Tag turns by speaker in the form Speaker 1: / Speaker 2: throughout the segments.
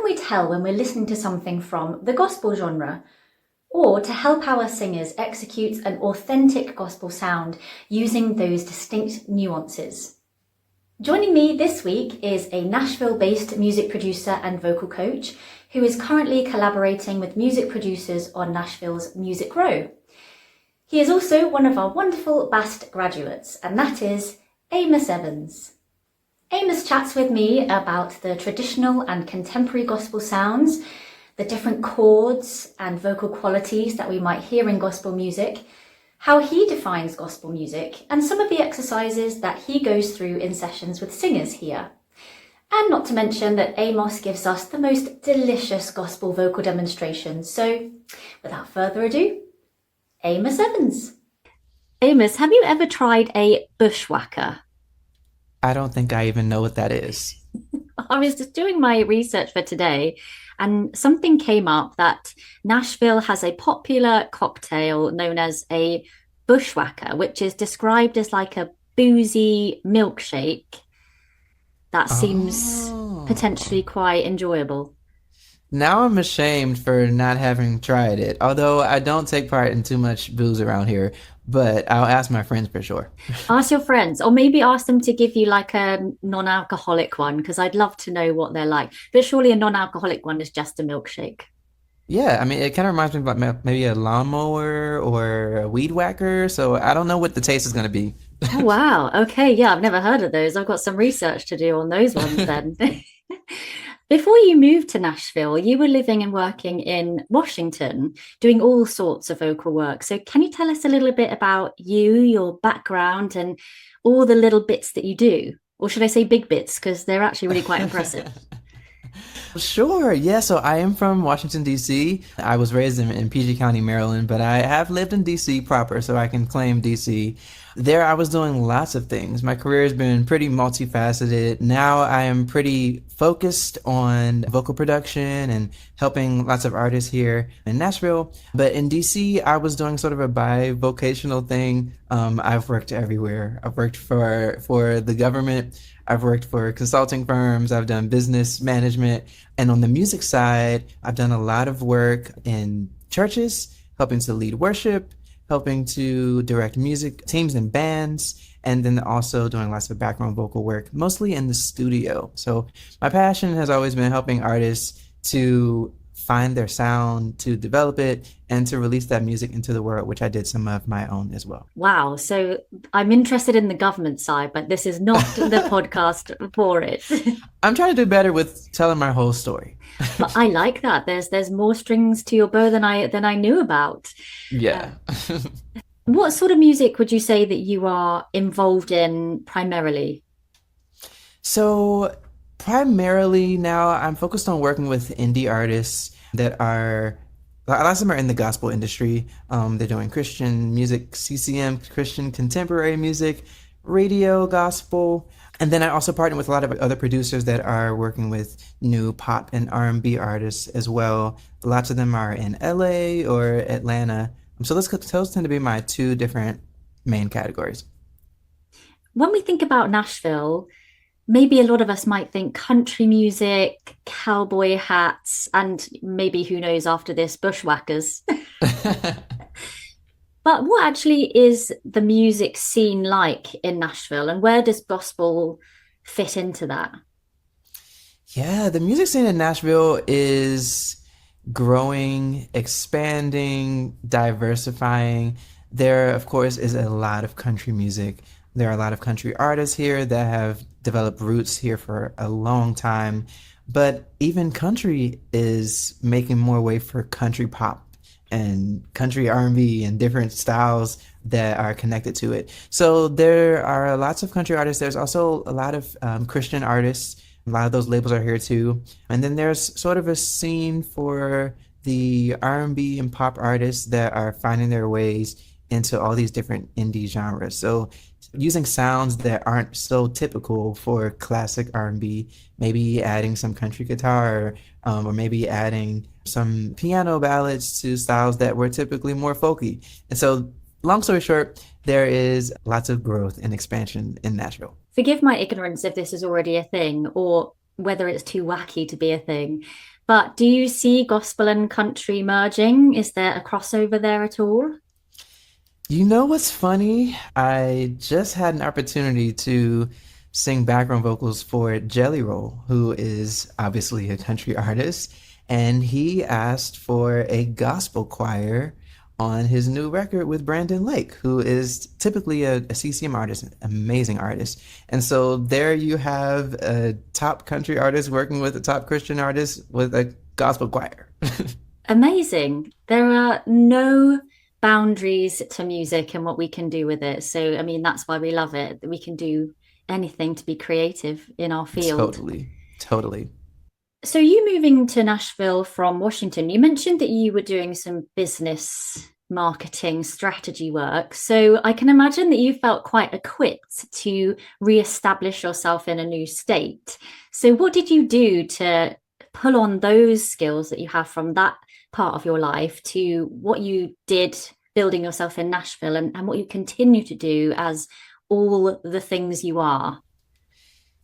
Speaker 1: we tell when we're listening to something from the gospel genre? Or to help our singers execute an authentic gospel sound using those distinct nuances? Joining me this week is a Nashville-based music producer and vocal coach who is currently collaborating with music producers on Nashville's Music Row. He is also one of our wonderful BAST graduates, and that is Amos Evans. Amos chats with me about the traditional and contemporary gospel sounds, the different chords and vocal qualities that we might hear in gospel music, how he defines gospel music, and some of the exercises that he goes through in sessions with singers here. And not to mention that Amos gives us the most delicious gospel vocal demonstrations. So, without further ado, Amos Evans. Amos, have you ever tried a bushwhacker?
Speaker 2: I don't think I even know what that is.
Speaker 1: I was just doing my research for today, and something came up that Nashville has a popular cocktail known as a bushwhacker, which is described as like a boozy milkshake that seems potentially quite enjoyable.
Speaker 2: Now I'm ashamed for not having tried it, although I don't take part in too much booze around here, but I'll ask my friends for sure.
Speaker 1: Ask your friends, or maybe ask them to give you like a non-alcoholic one, because I'd love to know what they're like. But surely a non-alcoholic one is just a milkshake.
Speaker 2: Yeah, I mean, it kind of reminds me of like maybe a lawnmower or a weed whacker, so I don't know what the taste is going to be.
Speaker 1: Oh, wow. Okay. Yeah, I've never heard of those. I've got some research to do on those ones then. Before you moved to Nashville, you were living and working in Washington, doing all sorts of vocal work. So can you tell us a little bit about you, your background, and all the little bits that you do? Or should I say big bits? Because they're actually really quite impressive.
Speaker 2: Sure. Yeah. So I am from Washington, D.C. I was raised in PG County, Maryland, but I have lived in D.C. proper, so I can claim D.C. There, I was doing lots of things. My career has been pretty multifaceted. Now I am pretty focused on vocal production and helping lots of artists here in Nashville. But in DC, I was doing sort of a bivocational thing. I've worked everywhere. I've worked for the government. I've worked for consulting firms. I've done business management. And on the music side, I've done a lot of work in churches, helping to lead worship, helping to direct music teams and bands, and then also doing lots of background vocal work, mostly in the studio. So my passion has always been helping artists to find their sound, to develop it, and to release that music into the world, which I did some of my own as well.
Speaker 1: Wow. So I'm interested in the government side, but this is not the podcast for it.
Speaker 2: I'm trying to do better with telling my whole story.
Speaker 1: But I like that. There's more strings to your bow than I knew about.
Speaker 2: Yeah.
Speaker 1: What sort of music would you say that you are involved in primarily?
Speaker 2: So primarily now I'm focused on working with indie artists that are, lots of them are in the gospel industry. They're doing Christian music, CCM, Christian contemporary music, radio, gospel. And then I also partner with a lot of other producers that are working with new pop and R&B artists as well. Lots of them are in LA or Atlanta. So those tend to be my two different main categories.
Speaker 1: When we think about Nashville, maybe a lot of us might think country music, cowboy hats, and maybe, who knows, after this, bushwhackers. But what actually is the music scene like in Nashville, and where does gospel fit into that?
Speaker 2: Yeah, the music scene in Nashville is growing, expanding, diversifying. There, of course, is a lot of country music. There are a lot of country artists here that have developed roots here for a long time. But even country is making more way for country pop and country R&B and different styles that are connected to it. So there are lots of country artists. There's also a lot of Christian artists. A lot of those labels are here too. And then there's sort of a scene for the R&B and pop artists that are finding their ways into all these different indie genres. So using sounds that aren't so typical for classic R&B, maybe adding some country guitar, or maybe adding some piano ballads to styles that were typically more folky. And so, long story short, there is lots of growth and expansion in Nashville.
Speaker 1: Forgive my ignorance if this is already a thing or whether it's too wacky to be a thing. But do you see gospel and country merging? Is there a crossover there at all?
Speaker 2: You know what's funny? I just had an opportunity to sing background vocals for Jelly Roll, who is obviously a country artist, and he asked for a gospel choir on his new record with Brandon Lake, who is typically a CCM artist, an amazing artist. And so there you have a top country artist working with a top Christian artist with a gospel choir.
Speaker 1: Amazing. There are no boundaries to music and what we can do with it. So, I mean, that's why we love it. We can do anything to be creative in our field.
Speaker 2: Totally, totally.
Speaker 1: So, you moving to Nashville from Washington, you mentioned that you were doing some business marketing strategy work. So, I can imagine that you felt quite equipped to re-establish yourself in a new state. So, what did you do to pull on those skills that you have from that part of your life to what you did building yourself in Nashville and what you continue to do as all the things you are?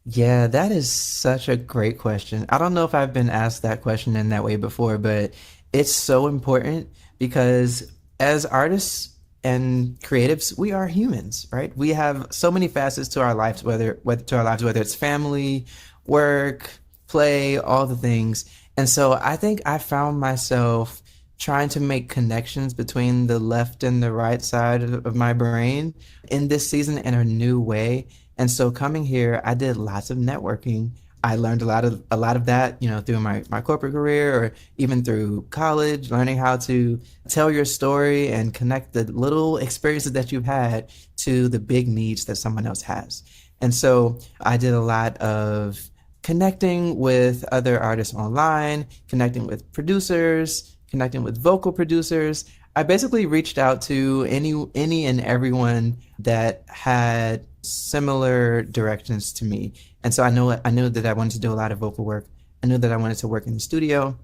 Speaker 2: Yeah, that is such a great question. I don't know if I've been asked that question in that way before, but it's so important because as artists and creatives, we are humans, right? We have so many facets to our lives, whether it's family, work, play, all the things. And so I think I found myself trying to make connections between the left and the right side of my brain in this season in a new way. And so coming here, I did lots of networking. I learned a lot of that, through my corporate career or even through college, learning how to tell your story and connect the little experiences that you've had to the big needs that someone else has. And so I did a lot of connecting with other artists online, connecting with producers, connecting with vocal producers. I basically reached out to any and everyone that had similar directions to me. And so I knew that I wanted to do a lot of vocal work. I knew that I wanted to work in the studio.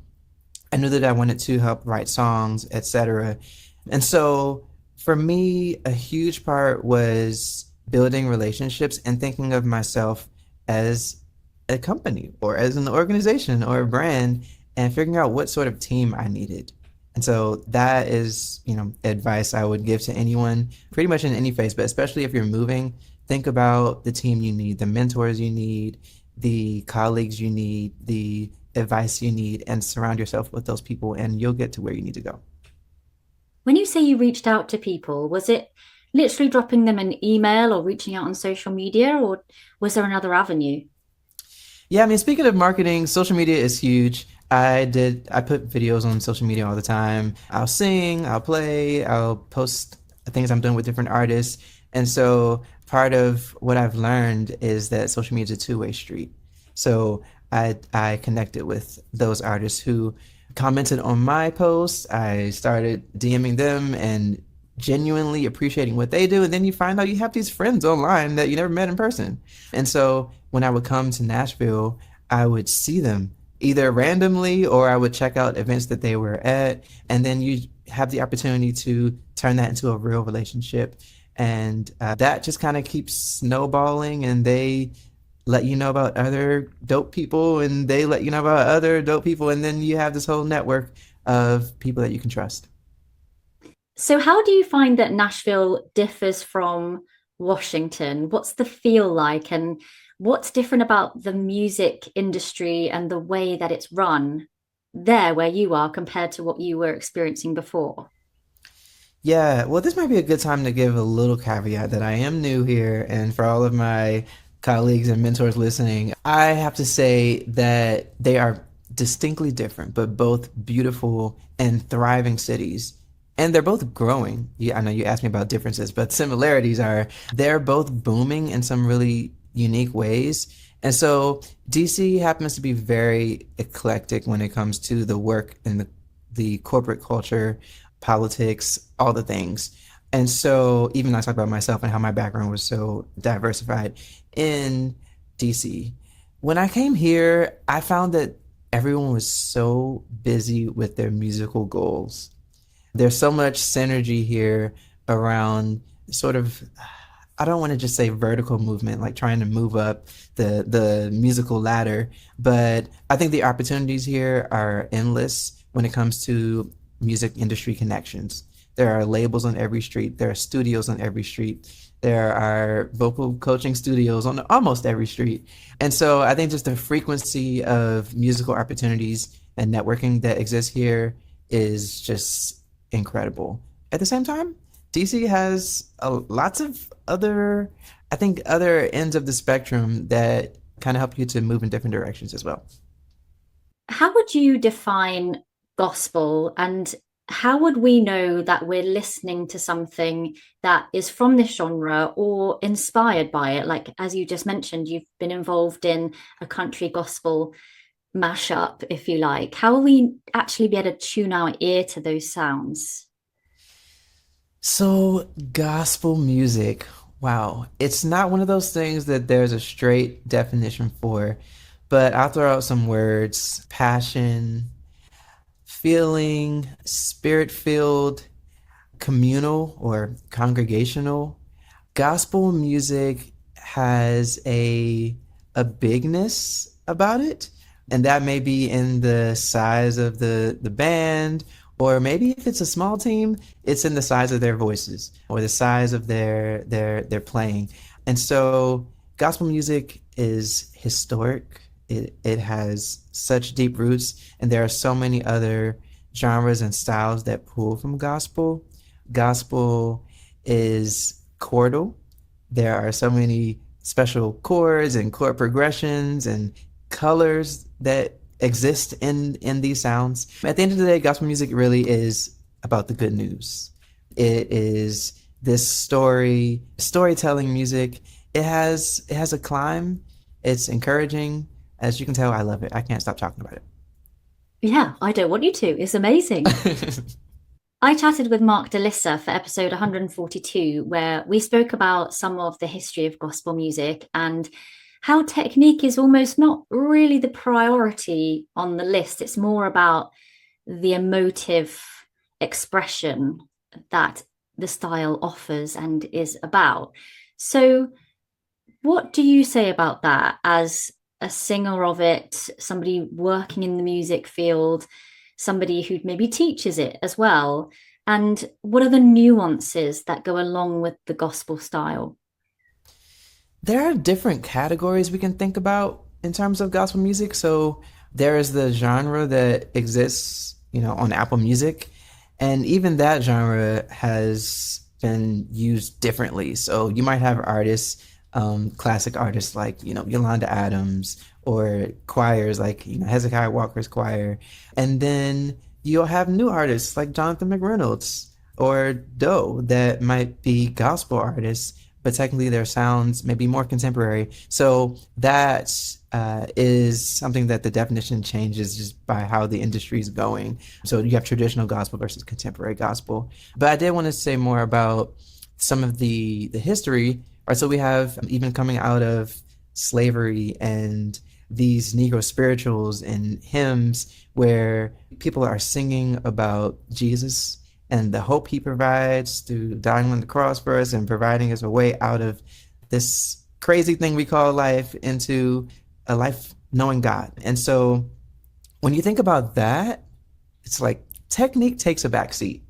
Speaker 2: I knew that I wanted to help write songs, etc. And so for me, a huge part was building relationships and thinking of myself as a company or as an organization or a brand and figuring out what sort of team I needed. And so that is, advice I would give to anyone pretty much in any phase, but especially if you're moving, think about the team you need, the mentors you need, the colleagues you need, the advice you need, and surround yourself with those people and you'll get to where you need to go.
Speaker 1: When you say you reached out to people, was it literally dropping them an email or reaching out on social media, or was there another avenue?
Speaker 2: Yeah, I mean, speaking of marketing, social media is huge. I put videos on social media all the time. I'll sing, I'll play, I'll post things I'm doing with different artists. And so part of what I've learned is that social media is a two-way street. So I connected with those artists who commented on my posts. I started DMing them and genuinely appreciating what they do. And then you find out you have these friends online that you never met in person. And so when I would come to Nashville, I would see them either randomly or I would check out events that they were at. And then you have the opportunity to turn that into a real relationship. And that just kind of keeps snowballing, and they let you know about other dope people and they let you know about other dope people. And then you have this whole network of people that you can trust.
Speaker 1: So, how do you find that Nashville differs from Washington? What's the feel like, and what's different about the music industry and the way that it's run there where you are compared to what you were experiencing before?
Speaker 2: Yeah, well, this might be a good time to give a little caveat that I am new here. And for all of my colleagues and mentors listening, I have to say that they are distinctly different, but both beautiful and thriving cities. And they're both growing. Yeah, I know you asked me about differences, but similarities are they're both booming in some really unique ways. And so DC happens to be very eclectic when it comes to the work and the corporate culture, politics, all the things. And so even I talk about myself and how my background was so diversified in DC. When I came here, I found that everyone was so busy with their musical goals. There's so much synergy here around sort of I don't want to just say vertical movement, like trying to move up the musical ladder, but I think the opportunities here are endless when it comes to music industry connections. There are labels on every street. There are studios on every street. There are vocal coaching studios on almost every street. And so I think just the frequency of musical opportunities and networking that exists here is just incredible. At the same time, DC has lots of other, I think, other ends of the spectrum that kind of help you to move in different directions as well.
Speaker 1: How would you define gospel, and how would we know that we're listening to something that is from this genre or inspired by it? Like, as you just mentioned, you've been involved in a country gospel mashup, if you like. How will we actually be able to tune our ear to those sounds?
Speaker 2: So, gospel music, wow, it's not one of those things that there's a straight definition for, but I'll throw out some words: passion, feeling, spirit filled, communal or congregational. Gospel music has a bigness about it, and that may be in the size of the band, or maybe if it's a small team, it's in the size of their voices or the size of their playing. And so gospel music is historic. It has such deep roots, and there are so many other genres and styles that pull from gospel. Gospel is chordal. There are so many special chords and chord progressions and colors that exist in these sounds. At the end of the day, gospel music really is about the good news. It is this storytelling music. It has a climb. It's encouraging. As you can tell, I love it. I can't stop talking about
Speaker 1: Yeah, I don't want you to. It's amazing.
Speaker 2: it.
Speaker 1: I chatted with Mark DeLissa for episode 142, where we spoke about some of the history of gospel music and how technique is almost not really the priority on the list. It's more about the emotive expression that the style offers and is about. So, what do you say about that as a singer of it, somebody working in the music field, somebody who maybe teaches it as well? And what are the nuances that go along with the gospel style?
Speaker 2: There are different categories we can think about in terms of gospel music. So there is the genre that exists, on Apple Music, and even that genre has been used differently. So you might have artists, classic artists like, Yolanda Adams, or choirs like, Hezekiah Walker's choir. And then you'll have new artists like Jonathan McReynolds or Doe that might be gospel artists, but technically their sounds may be more contemporary. So that is something that the definition changes just by how the industry is going. So you have traditional gospel versus contemporary gospel. But I did want to say more about some of the history. Right, so we have even coming out of slavery and these Negro spirituals and hymns where people are singing about Jesus and the hope he provides through dying on the cross for us and providing us a way out of this crazy thing we call life into a life knowing God. And so when you think about that, it's like technique takes a backseat.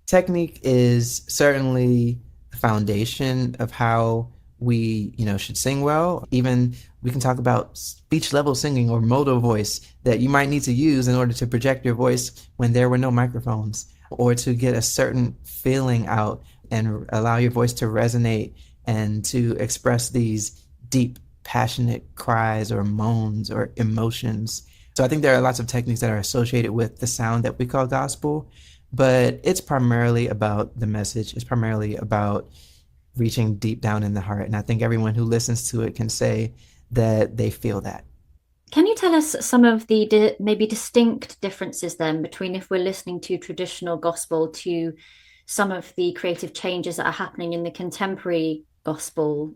Speaker 2: Technique is certainly the foundation of how we, should sing well. Even we can talk about speech level singing or modal voice that you might need to use in order to project your voice when there were no microphones, or to get a certain feeling out and allow your voice to resonate and to express these deep, passionate cries or moans or emotions. So I think there are lots of techniques that are associated with the sound that we call gospel, but it's primarily about the message. It's primarily about reaching deep down in the heart. And I think everyone who listens to it can say that they feel that.
Speaker 1: Can you tell us some of the maybe distinct differences then between if we're listening to traditional gospel to some of the creative changes that are happening in the contemporary gospel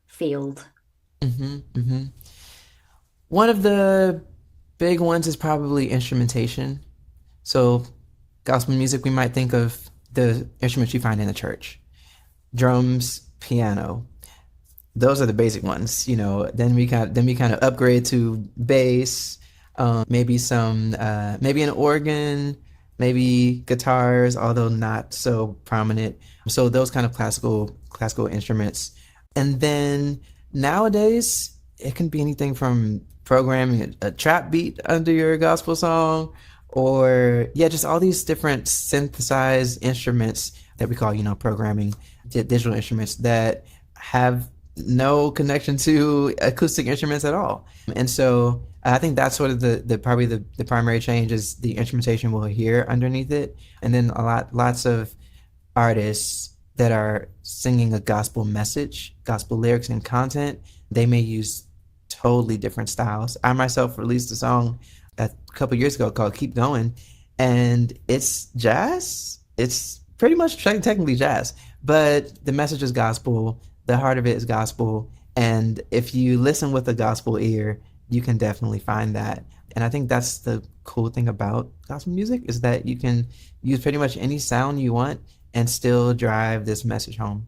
Speaker 1: field?
Speaker 2: Hmm. One of the big ones is probably instrumentation. So gospel music, we might think of the instruments you find in the church: drums, piano. Those are the basic ones, you know. Then we kind of upgrade to bass, maybe maybe an organ, maybe guitars, although not so prominent. So those kind of classical instruments. And then nowadays it can be anything from programming a trap beat under your gospel song, or yeah, just all these different synthesized instruments that we call, programming digital instruments that have no connection to acoustic instruments at all. And so I think that's sort of the probably the primary change is the instrumentation we'll hear underneath it. And then lots of artists that are singing a gospel message, gospel lyrics and content, they may use totally different styles. I myself released a song a couple years ago called Keep Going, and it's jazz. It's pretty much technically jazz, but the message is gospel. The heart of it is gospel. And if you listen with a gospel ear, you can definitely find that. And I think that's the cool thing about gospel music is that you can use pretty much any sound you want and still drive this message home.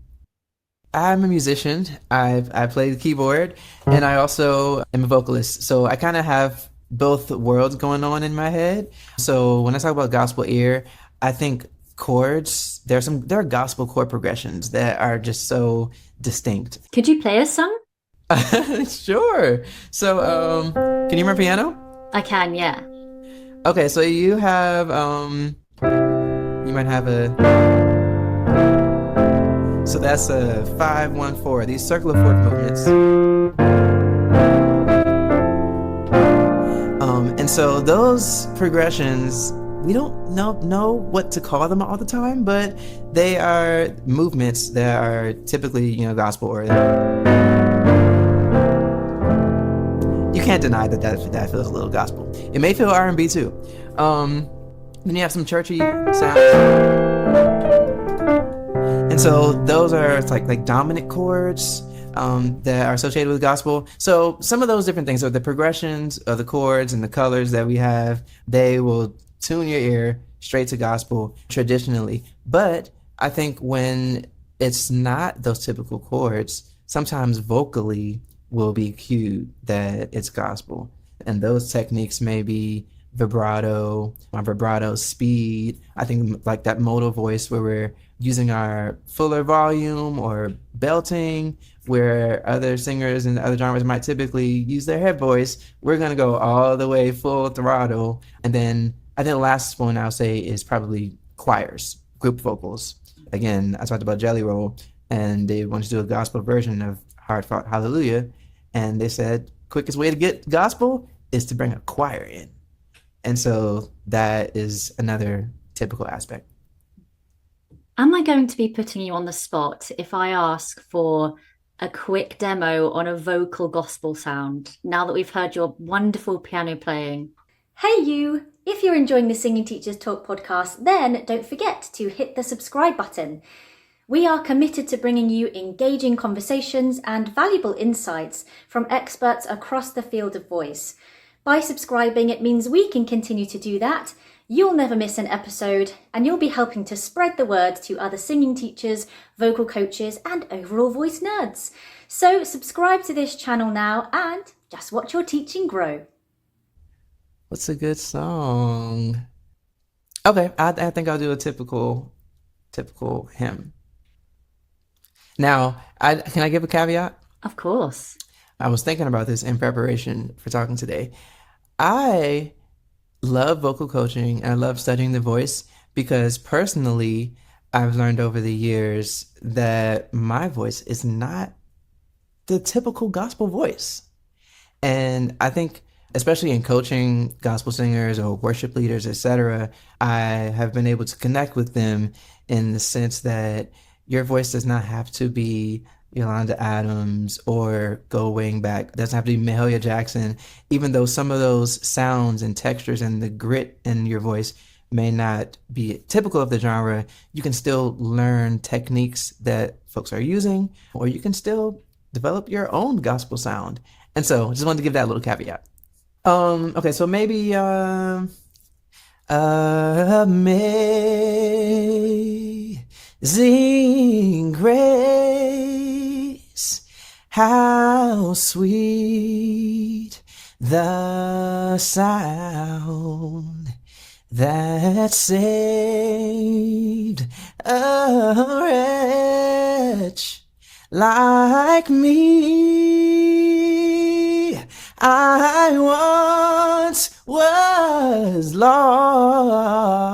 Speaker 2: I'm a musician. I play the keyboard, and I also am a vocalist. So I kind of have both worlds going on in my head. So when I talk about gospel ear, I think chords, there are gospel chord progressions that are just so distinct.
Speaker 1: Could you play us some?
Speaker 2: Sure. So can you remember piano?
Speaker 1: I can, yeah.
Speaker 2: Okay, so you have you might have so that's a 5-1-4, these circular fourth movements. And so those progressions, we don't know what to call them all the time, but they are movements that are typically, gospel oriented. You can't deny that feels a little gospel. It may feel R&B too. Then you have some churchy sounds. And so those are like dominant chords that are associated with gospel. So some of those different things are the progressions of the chords and the colors that we have. They will tune your ear straight to gospel traditionally. But I think when it's not those typical chords, sometimes vocally will be cued that it's gospel. And those techniques may be vibrato, speed. I think like that modal voice where we're using our fuller volume, or belting, where other singers and other genres might typically use their head voice. We're going to go all the way full throttle. And then I think the last one I'll say is probably choirs, group vocals. Again, I talked about Jelly Roll, and they wanted to do a gospel version of Hard Fought Hallelujah. And they said, quickest way to get gospel is to bring a choir in. And so that is another typical aspect.
Speaker 1: Am I going to be putting you on the spot if I ask for a quick demo on a vocal gospel sound, now that we've heard your wonderful piano playing? Hey you! If you're enjoying the Singing Teachers Talk podcast, then don't forget to hit the subscribe button. We are committed to bringing you engaging conversations and valuable insights from experts across the field of voice. By subscribing, it means we can continue to do that. You'll never miss an episode, and you'll be helping to spread the word to other singing teachers, vocal coaches, and overall voice nerds. So subscribe to this channel now and just watch your teaching grow.
Speaker 2: What's a good song? Okay, I think I'll do a typical hymn. Now, can I give a caveat?
Speaker 1: Of course.
Speaker 2: I was thinking about this in preparation for talking today. I love vocal coaching and I love studying the voice because personally, I've learned over the years that my voice is not the typical gospel voice. And I think, especially in coaching gospel singers or worship leaders, etc., I have been able to connect with them in the sense that your voice does not have to be Yolanda Adams or go way back. It doesn't have to be Mahalia Jackson, even though some of those sounds and textures and the grit in your voice may not be typical of the genre. You can still learn techniques that folks are using, or you can still develop your own gospel sound. And so I just wanted to give that little caveat. Okay, so maybe amazing grace. How sweet the sound that saved a wretch like me. I once was lost,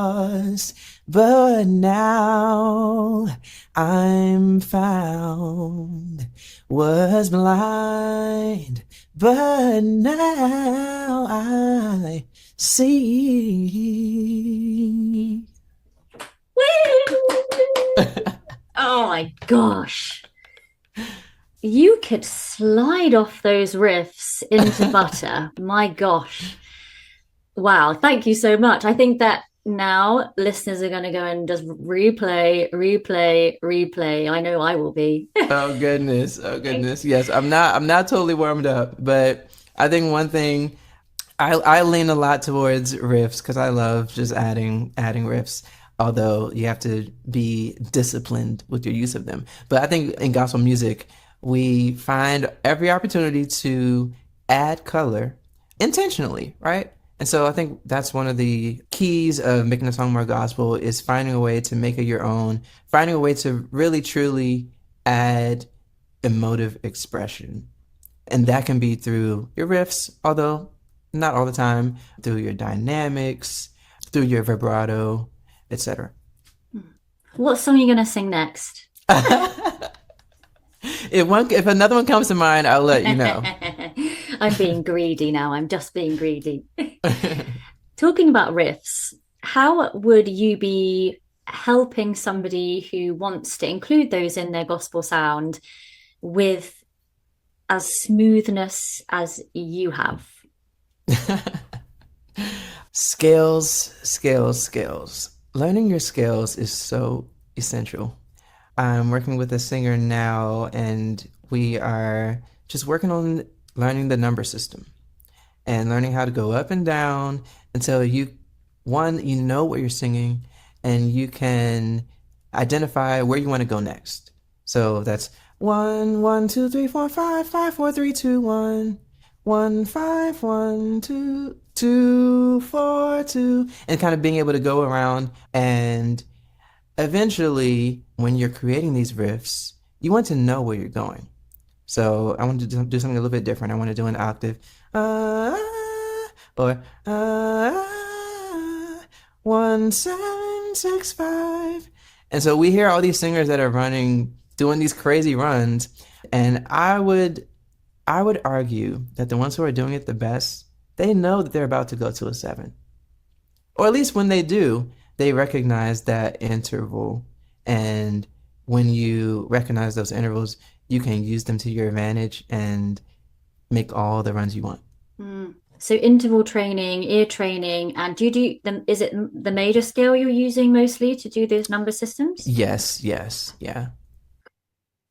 Speaker 2: but now I'm found. Was blind, but now I see.
Speaker 1: Oh my gosh. You could slide off those riffs into butter. My gosh. Wow. Thank you so much. I think that now listeners are going to go and just replay, replay, replay. I know I will be.
Speaker 2: Oh goodness. Oh goodness. Yes, I'm not totally warmed up, but I think one thing I lean a lot towards riffs because I love just adding riffs. Although you have to be disciplined with your use of them. But I think in gospel music, we find every opportunity to add color intentionally, right? And so I think that's one of the keys of making a song more gospel is finding a way to make it your own, finding a way to really truly add emotive expression. And that can be through your riffs, although not all the time, through your dynamics, through your vibrato, etc.
Speaker 1: What song are you going to sing next?
Speaker 2: If another one comes to mind, I'll let you know.
Speaker 1: I'm being greedy now. I'm just being greedy. Talking about riffs, how would you be helping somebody who wants to include those in their gospel sound with as smoothness as you have?
Speaker 2: Scales. Learning your scales is so essential. I'm working with a singer now, and we are just working on learning the number system and learning how to go up and down until you know what you're singing, and you can identify where you want to go next. So that's 1 1 2 3 4 5 5 4 3 2 1 1 5 1 2 2 4 2, and kind of being able to go around. And eventually, when you're creating these riffs, you want to know where you're going. So I want to do something a little bit different. I want to do an octave, or 1 7 6 5. And so we hear all these singers that are doing these crazy runs, and I would argue that the ones who are doing it the best, they know that they're about to go to a 7. Or at least when they do, they recognize that interval. And when you recognize those intervals, you can use them to your advantage and make all the runs you want.
Speaker 1: So interval training, ear training, and do you do them? Is it the major scale you're using mostly to do those number systems?
Speaker 2: Yes, yeah.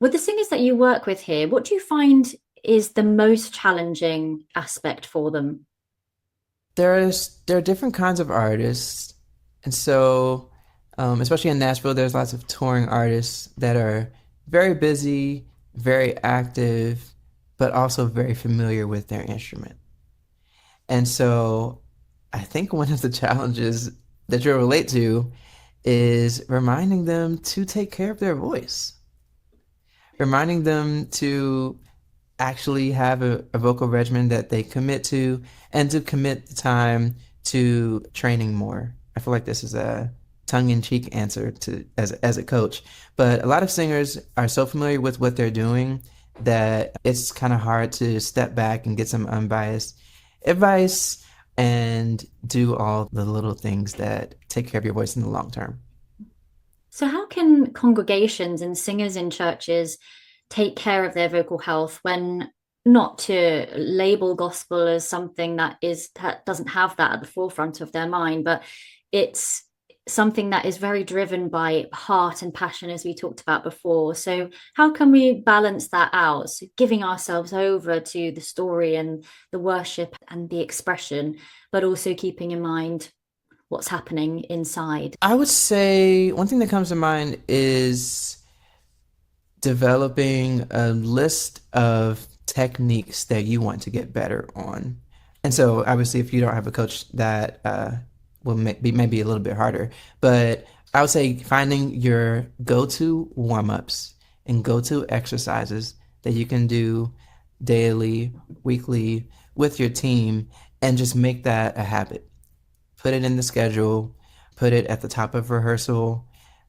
Speaker 1: With the singers that you work with here, what do you find is the most challenging aspect for them?
Speaker 2: There are different kinds of artists, and so especially in Nashville, there's lots of touring artists that are very busy, very active, but also very familiar with their instrument. And so I think one of the challenges that you'll relate to is reminding them to take care of their voice, reminding them to actually have a vocal regimen that they commit to, and to commit the time to training more. I feel like this is a tongue-in-cheek answer to as a coach, but a lot of singers are so familiar with what they're doing that it's kind of hard to step back and get some unbiased advice and do all the little things that take care of your voice in the long term.
Speaker 1: So how can congregations and singers in churches take care of their vocal health when not to label gospel as something that doesn't have that at the forefront of their mind, but it's something that is very driven by heart and passion, as we talked about before. So how can we balance that out? So giving ourselves over to the story and the worship and the expression, but also keeping in mind what's happening inside.
Speaker 2: I would say one thing that comes to mind is developing a list of techniques that you want to get better on. And so, obviously, if you don't have a coach, that will be maybe a little bit harder. But I would say finding your go-to warm-ups and go-to exercises that you can do daily, weekly with your team, and just make that a habit. Put it in the schedule, put it at the top of rehearsal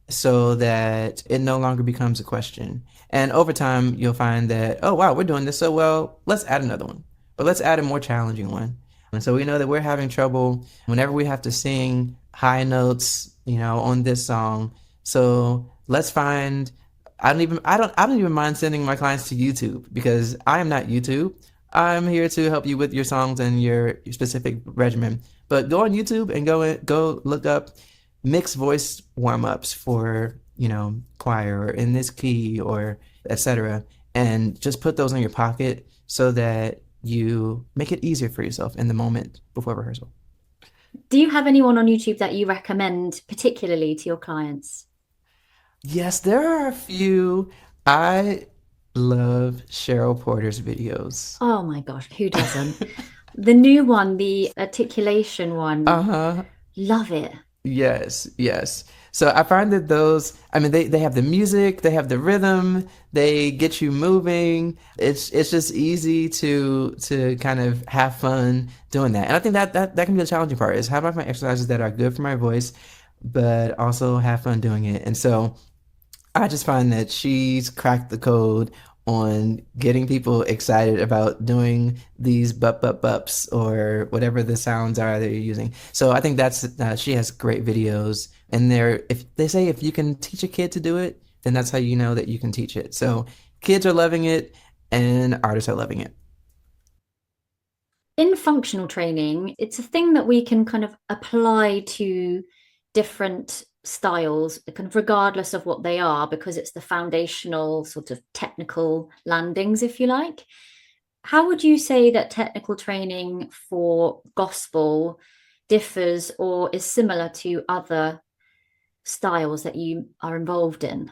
Speaker 2: so that it no longer becomes a question. And over time, you'll find that, oh, wow, we're doing this so well, let's add another one. But let's add a more challenging one. And so we know that we're having trouble whenever we have to sing high notes, on this song. So let's find I don't even mind sending my clients to YouTube because I am not YouTube. I'm here to help you with your songs and your specific regimen. But go on YouTube and go look up mixed voice warm-ups for, choir or in this key or etc. And just put those in your pocket so that you make it easier for yourself in the moment before rehearsal.
Speaker 1: Do you have anyone on YouTube that you recommend particularly to your clients?
Speaker 2: Yes, there are a few. I love Cheryl Porter's videos.
Speaker 1: Oh my gosh, who doesn't? The new one, the articulation one,
Speaker 2: Uh-huh.
Speaker 1: love it.
Speaker 2: Yes, yes. So I find that those, I mean, they have the music, they have the rhythm, they get you moving. It's just easy to kind of have fun doing that. And I think that can be the challenging part is how do I find exercises that are good for my voice, but also have fun doing it. And so I just find that she's cracked the code on getting people excited about doing these bups or whatever the sounds are that you're using. So I think that's she has great videos, and if they say if you can teach a kid to do it, then that's how you know that you can teach it. So kids are loving it, and artists are loving it.
Speaker 1: In functional training, it's a thing that we can kind of apply to different styles, kind of regardless of what they are, because it's the foundational sort of technical landings, if you like. How would you say that technical training for gospel differs or is similar to other styles that you are involved in?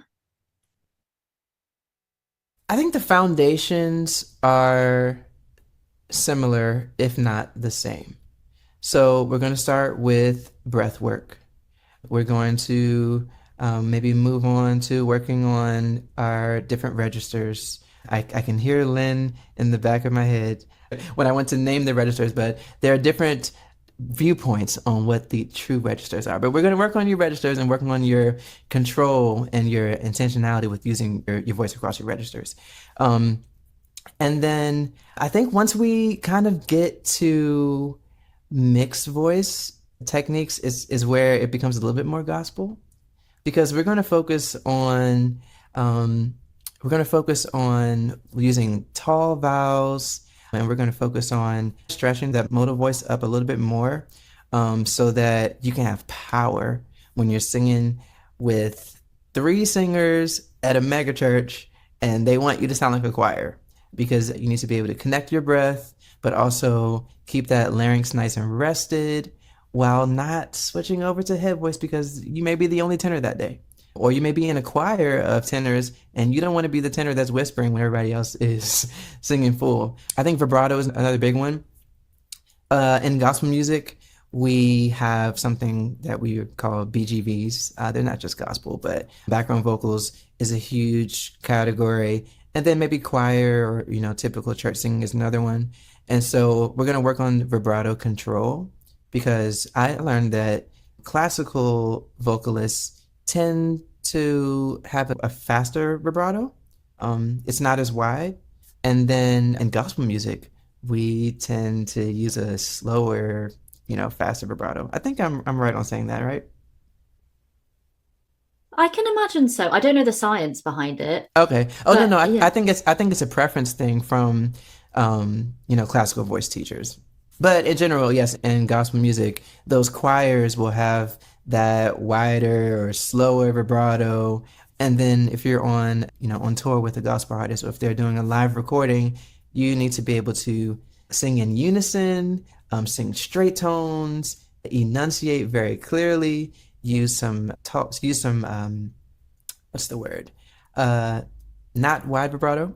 Speaker 2: I think the foundations are similar, if not the same. So we're going to start with breath work. We're going to maybe move on to working on our different registers. I can hear Lynn in the back of my head when I went to name the registers, but there are different viewpoints on what the true registers are. But we're going to work on your registers and working on your control and your intentionality with using your voice across your registers. And then I think once we kind of get to mixed voice techniques is where it becomes a little bit more gospel because we're going to focus on using tall vowels, and we're going to focus on stretching that modal voice up a little bit more, so that you can have power when you're singing with three singers at a mega church and they want you to sound like a choir because you need to be able to connect your breath but also keep that larynx nice and rested while not switching over to head voice because you may be the only tenor that day. Or you may be in a choir of tenors and you don't want to be the tenor that's whispering when everybody else is singing full. I think vibrato is another big one. In gospel music, we have something that we call BGVs. They're not just gospel, but background vocals is a huge category. And then maybe choir or, typical church singing is another one. And so we're going to work on vibrato control because I learned that classical vocalists tend to have a faster vibrato. It's not as wide. And then in gospel music, we tend to use a slower, faster vibrato. I think I'm right on saying that, right?
Speaker 1: I can imagine so. I don't know the science behind it,
Speaker 2: Okay. Oh no,
Speaker 1: but
Speaker 2: no. I
Speaker 1: yeah.
Speaker 2: think it's a preference thing from classical voice teachers. But in general, yes, in gospel music, those choirs will have that wider or slower vibrato. And then if you're on tour with a gospel artist, or if they're doing a live recording, you need to be able to sing in unison, sing straight tones, enunciate very clearly, use some talks, use some what's the word? not wide vibrato.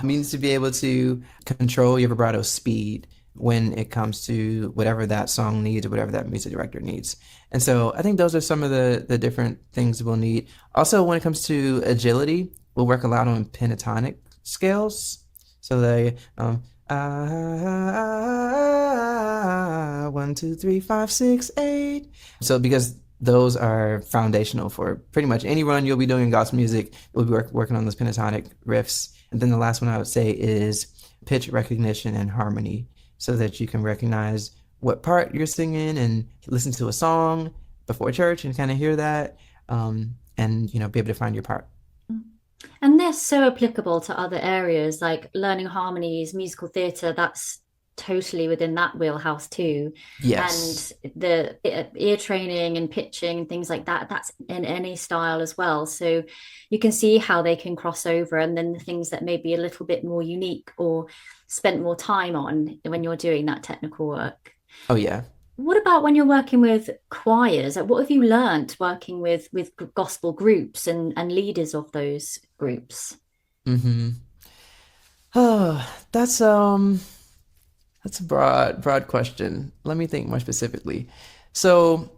Speaker 2: Means to be able to control your vibrato speed when it comes to whatever that song needs or whatever that music director needs. And so I think those are some of the different things we'll need. Also, when it comes to agility, we'll work a lot on pentatonic scales. So they 1, 2, 3, 5, 6, 8. So because those are foundational for pretty much any run you'll be doing in gospel music. We'll be working on those pentatonic riffs. And then the last one I would say is pitch recognition and harmony, so that you can recognize what part you're singing and listen to a song before church and kind of hear that, and be able to find your part.
Speaker 1: And they're so applicable to other areas like learning harmonies, musical theatre, that's totally within that wheelhouse too.
Speaker 2: Yes.
Speaker 1: And the ear training and pitching and things like that, that's in any style as well. So you can see how they can cross over. And then the things that may be a little bit more unique or spent more time on when you're doing that technical work.
Speaker 2: Oh yeah.
Speaker 1: What about when you're working with choirs? Like, what have you learned working with gospel groups and leaders of those groups?
Speaker 2: Mm-hmm. Oh, that's a broad question. Let me think more specifically. So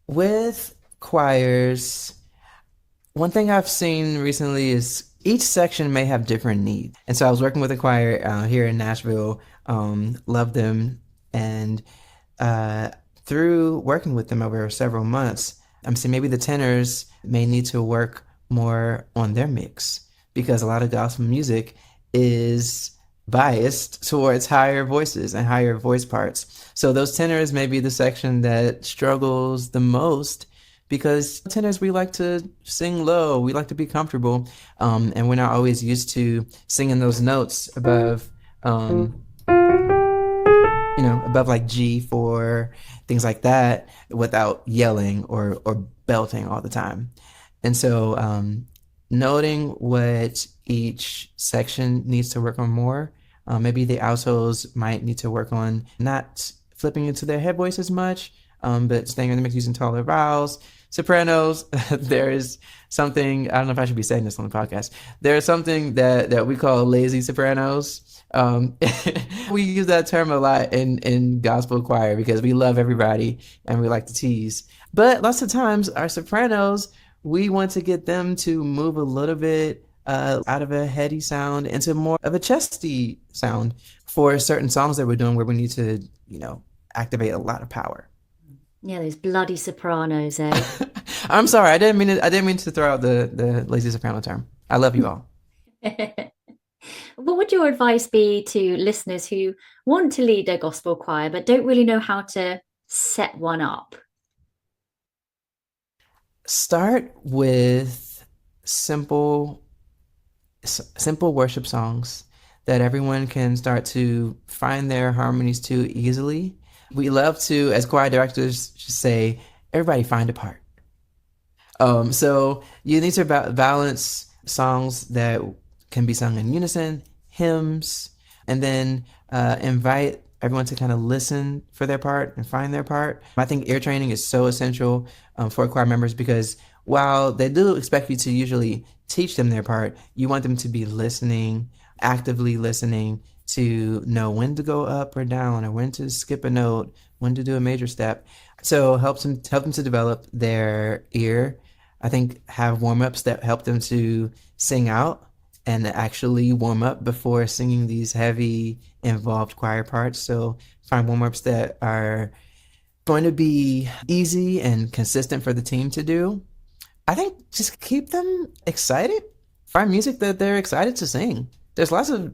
Speaker 2: with choirs, one thing I've seen recently is each section may have different needs. And so I was working with a choir here in Nashville, loved them, and through working with them over several months, I'm saying maybe the tenors may need to work more on their mix, because a lot of gospel music is biased towards higher voices and higher voice parts. So those tenors may be the section that struggles the most, because tenors, we like to sing low, we like to be comfortable, and we're not always used to singing those notes above, above like G4, things like that, without yelling or belting all the time. And so noting what each section needs to work on more. Maybe the altos might need to work on not flipping into their head voice as much, but staying in the mix using taller vowels. Sopranos, there is something, I don't know if I should be saying this on the podcast. There is something that we call lazy sopranos. We use that term a lot in gospel choir because we love everybody and we like to tease. But lots of times our sopranos, we want to get them to move a little bit out of a heady sound into more of a chesty sound for certain songs that we're doing where we need to, activate a lot of power.
Speaker 1: Yeah, those bloody sopranos, eh?
Speaker 2: I'm sorry, I didn't mean to throw out the lazy soprano term. I love you all.
Speaker 1: What would your advice be to listeners who want to lead a gospel choir but don't really know how to set one up?
Speaker 2: Start with simple worship songs that everyone can start to find their harmonies to easily. We love to, as choir directors, just say, everybody find a part. So you need to balance songs that can be sung in unison, hymns, and then invite everyone to kind of listen for their part and find their part. I think ear training is so essential for choir members, because while they do expect you to usually teach them their part, you want them to be listening, actively listening, to know when to go up or down, or when to skip a note, when to do a major step. So help them to develop their ear. I think have warm-ups that help them to sing out and actually warm up before singing these heavy, involved choir parts. So find warm-ups that are going to be easy and consistent for the team to do. I think just keep them excited. Find music that they're excited to sing. There's lots of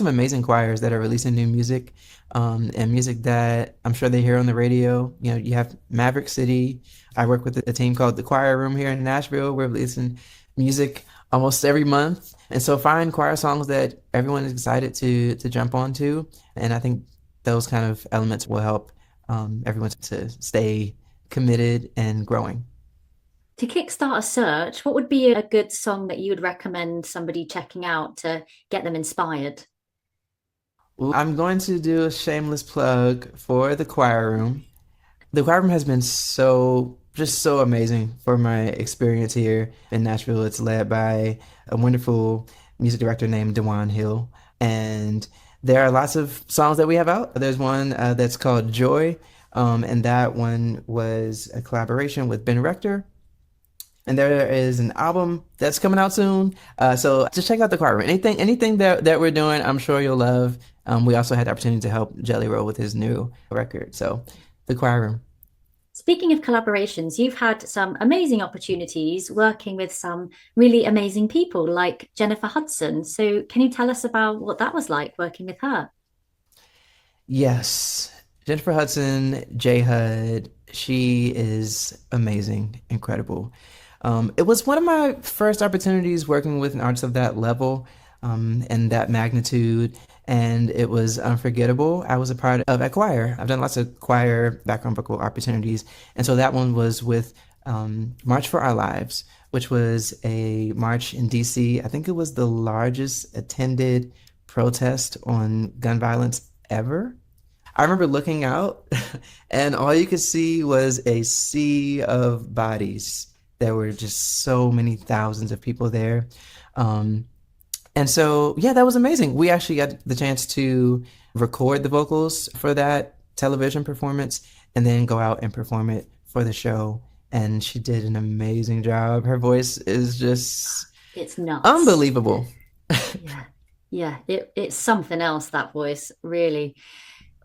Speaker 2: amazing choirs that are releasing new music, and music that I'm sure they hear on the radio. You have Maverick City. I work with a team called the Choir Room here in Nashville. We're releasing music almost every month. And so find choir songs that everyone is excited to jump onto. And I think those kind of elements will help everyone to stay committed and growing.
Speaker 1: To kickstart a search, what would be a good song that you would recommend somebody checking out to get them inspired?
Speaker 2: I'm going to do a shameless plug for the Choir Room. The Choir Room has been so just so amazing for my experience here in Nashville. It's led by a wonderful music director named Dewan Hill. And there are lots of songs that we have out. There's one that's called Joy, and that one was a collaboration with Ben Rector. And there is an album that's coming out soon. So just check out the choir room. Anything that we're doing, I'm sure you'll love. We also had the opportunity to help Jelly Roll with his new record. So the choir room.
Speaker 1: Speaking of collaborations, you've had some amazing opportunities working with some really amazing people like Jennifer Hudson. So, can you tell us about what that was like working with her?
Speaker 2: Yes, Jennifer Hudson, J Hud, she is amazing, incredible. It was one of my first opportunities working with an artist of that level, and that magnitude, and it was unforgettable. I was a part of a choir. I've done lots of choir background vocal opportunities, and so that one was with March for Our Lives, which was a march in DC. I think it was the largest attended protest on gun violence ever. I remember looking out and all you could see was a sea of bodies. There were just so many thousands of people there. Um, and so, yeah, that was amazing. We actually got the chance to record the vocals for that television performance and then go out and perform it for the show. And she did an amazing job. Her voice is just
Speaker 1: It's nuts.
Speaker 2: unbelievable.
Speaker 1: Yeah. Yeah, it's something else, that voice, really.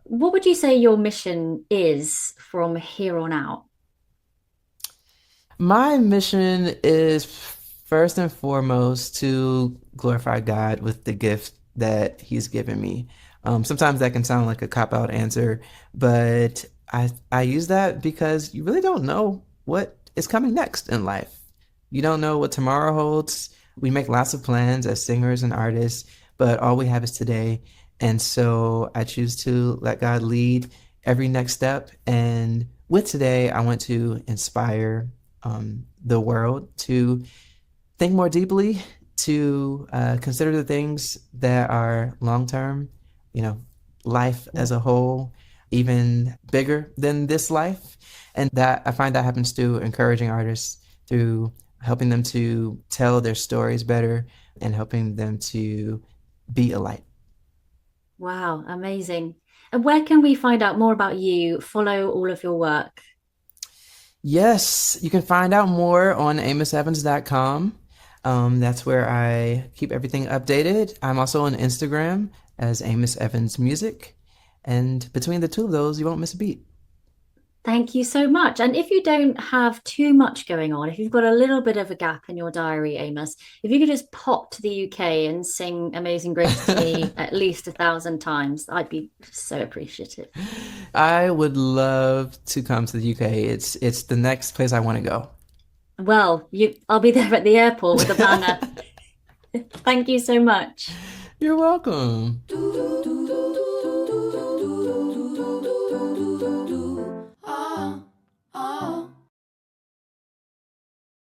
Speaker 1: What would you say your mission is from here on out?
Speaker 2: My mission is first and foremost to glorify God with the gift that He's given me. Sometimes that can sound like a cop out answer, but I use that because you really don't know what is coming next in life. You don't know what tomorrow holds. We make lots of plans as singers and artists, but all we have is today. And so I choose to let God lead every next step. And with today, I want to inspire the world to think more deeply, to consider the things that are long term, you know, life as a whole, even bigger than this life. And that I find that happens through encouraging artists, through helping them to tell their stories better and helping them to be a light.
Speaker 1: Wow, amazing. And where can we find out more about you, follow all of your work?
Speaker 2: Yes, you can find out more on amosevans.com. That's where I keep everything updated. I'm also on Instagram as Amos Evans Music. And between the two of those, you won't miss a beat.
Speaker 1: Thank you so much. And if you don't have too much going on, if you've got a little bit of a gap in your diary, Amos, if you could just pop to the UK and sing Amazing Grace to me at least 1,000 times, I'd be so appreciative.
Speaker 2: I would love to come to the UK. It's the next place I want to go.
Speaker 1: Well, I'll be there at the airport with a banner. Thank you so much.
Speaker 2: You're welcome.